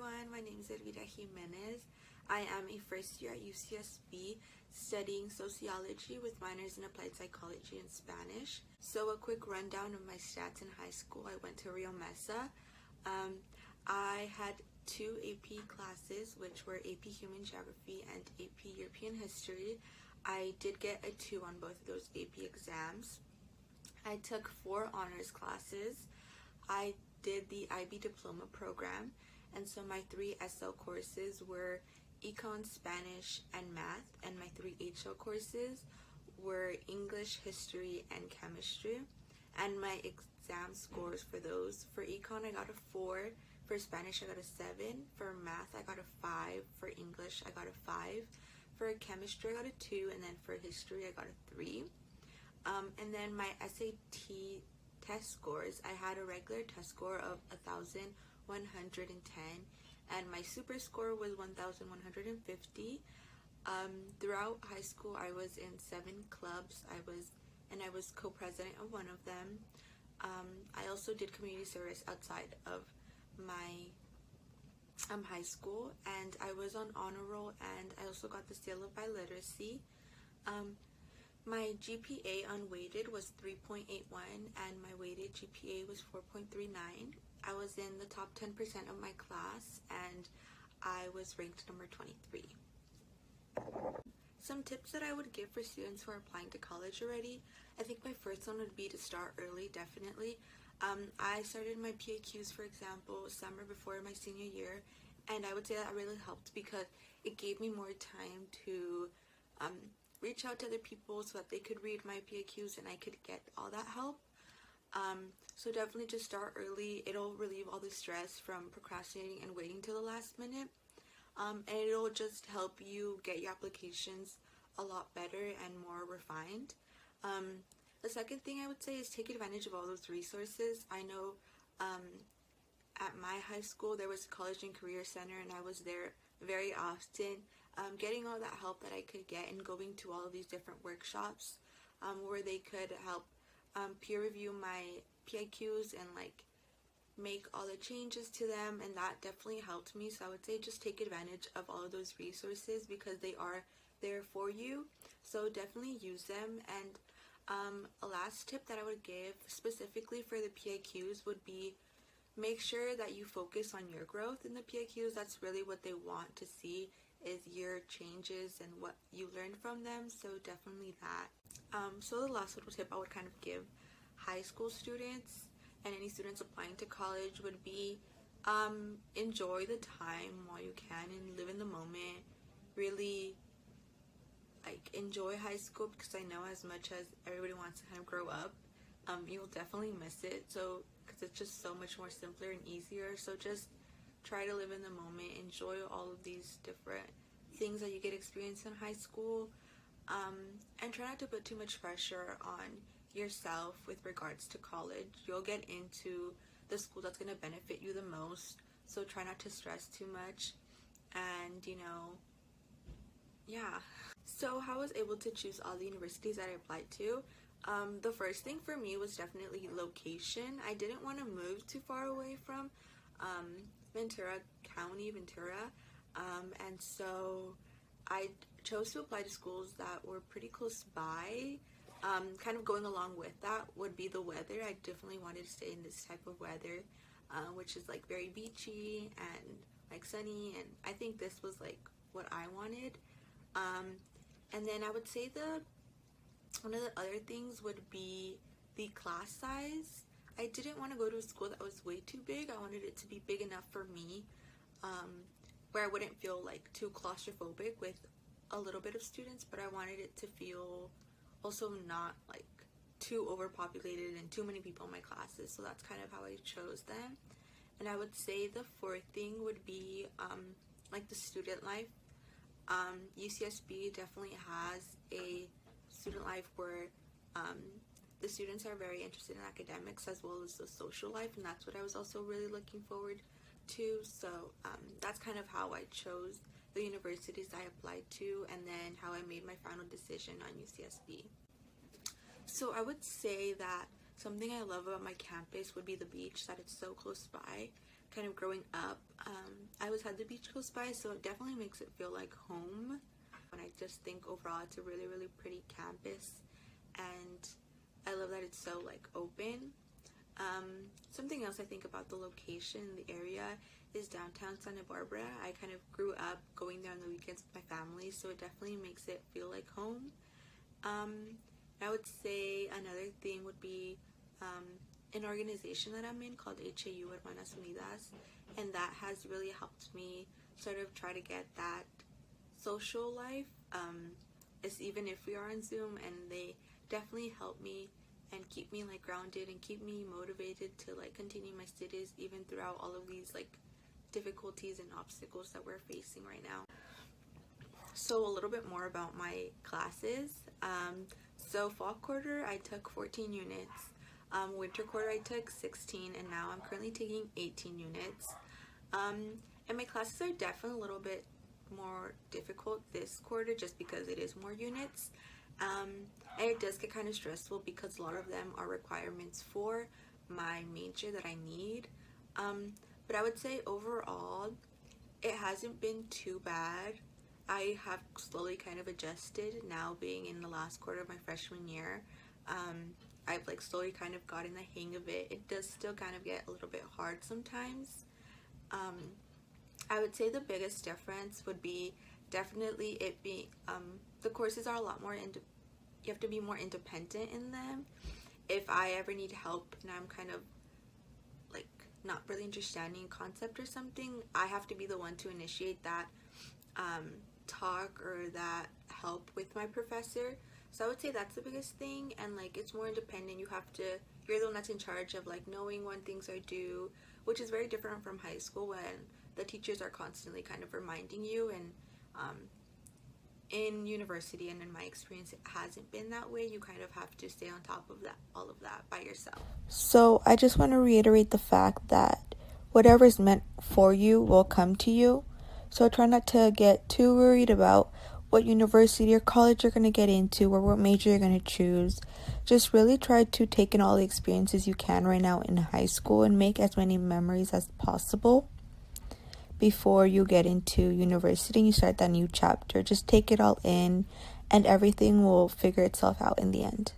everyone, my name is Elvira. I am a first year at UCSB studying sociology with minors in applied psychology and Spanish. So a quick rundown of my stats in high school. I went to Rio Mesa. I had 2 AP classes, which were AP Human Geography and AP European History. I did get a 2 on both of those AP exams. I took 4 honors classes. I did the IB diploma program, and so my 3 SL courses were Econ, Spanish, and Math, and my 3 HL courses were English, History, and Chemistry. And my exam scores for those: for Econ I got a 4, for Spanish I got a 7, for Math I got a 5, for English I got a 5, for Chemistry I got a 2, and then for History I got a 3. And then my SAT test scores, I had a regular test score of 1,110, and my super score was 1,150. Throughout high school, I was in 7 clubs. I was co-president of one of them. I also did community service outside of my high school, and I was on honor roll, and I also got the seal of biliteracy. My GPA unweighted was 3.81, and my weighted GPA was 4.39. I was in the top 10% of my class, and I was ranked number 23. Some tips that I would give for students who are applying to college already: I think my first one would be to start early, definitely. I started my PAQs, for example, summer before my senior year, and I would say that really helped because it gave me more time to reach out to other people so that they could read my PAQs and I could get all that help. So definitely just start early. It'll relieve all the stress from procrastinating and waiting till the last minute. And it'll just help you get your applications a lot better and more refined. The second thing I would say is take advantage of all those resources. I know at my high school there was a college and career center, and I was there very often, getting all that help that I could get and going to all of these different workshops where they could help peer review my PIQs and make all the changes to them, and that definitely helped me. So I would say just take advantage of all of those resources because they are there for you, so definitely use them. And a last tip that I would give specifically for the PIQs would be make sure that you focus on your growth in the PIQs. That's really what they want to see, is your changes and what you learned from them, so definitely that. So the last little tip I would kind of give high school students and any students applying to college would be enjoy the time while you can and live in the moment. Really enjoy high school, because I know as much as everybody wants to kind of grow up, you'll definitely miss it, so because it's just so much more simpler and easier. So just try to live in the moment, enjoy all of these different things that you get experience in high school, and try not to put too much pressure on yourself with regards to college. You'll get into the school that's going to benefit you the most, so try not to stress too much. And yeah. So how I was able to choose all the universities that I applied to, the first thing for me was definitely location. I didn't want to move too far away from Ventura County, and so I chose to apply to schools that were pretty close by. Kind of going along with that would be the weather. I definitely wanted to stay in this type of weather, which is very beachy and sunny, and I think this was what I wanted. And then I would say one of the other things would be the class size. I didn't want to go to a school that was way too big. I wanted it to be big enough for me, where I wouldn't feel too claustrophobic with a little bit of students, but I wanted it to feel also not too overpopulated and too many people in my classes. So that's kind of how I chose them. And I would say the fourth thing would be the student life. UCSB definitely has a student life where the students are very interested in academics as well as the social life, and that's what I was also really looking forward to. So that's kind of how I chose the universities I applied to, and then how I made my final decision on UCSB. So I would say that something I love about my campus would be the beach, that it's so close by. Kind of growing up, I always had the beach close by, so it definitely makes it feel like home. And I just think overall it's a really, really pretty campus, and I love that it's so like open. Something else I think about the location, the area, is downtown Santa Barbara. I kind of grew up going there on the weekends with my family, so it definitely makes it feel like home. I would say another thing would be an organization that I'm in called HAU Hermanas Unidas, and that has really helped me sort of try to get that social life, as even if we are on Zoom, and they definitely help me and keep me like grounded and keep me motivated to like continue my studies even throughout all of these like difficulties and obstacles that we're facing right now. So a little bit more about my classes. So fall quarter I took 14 units, winter quarter I took 16, and now I'm currently taking 18 units. And my classes are definitely a little bit more difficult this quarter just because it is more units. And it does get kind of stressful because a lot of them are requirements for my major that I need. But I would say overall it hasn't been too bad. I have slowly kind of adjusted now being in the last quarter of my freshman year. I've like slowly kind of gotten the hang of it. It does still kind of get a little bit hard sometimes. I would say the biggest difference would be definitely it being the courses are a lot more you have to be more independent in them. If I ever need help and I'm kind of like not really understanding a concept or something, I have to be the one to initiate that talk or that help with my professor. So I would say that's the biggest thing, and like it's more independent. You're the one that's in charge of like knowing when things are due, which is very different from high school when the teachers are constantly kind of reminding you. And in university and in my experience it hasn't been that way. You kind of have to stay on top of that, all of that by yourself. So I just want to reiterate the fact that whatever is meant for you will come to you. So try not to get too worried about what university or college you're going to get into or what major you're going to choose. Just really try to take in all the experiences you can right now in high school and make as many memories as possible before you get into university and you start that new chapter. Just take it all in and everything will figure itself out in the end.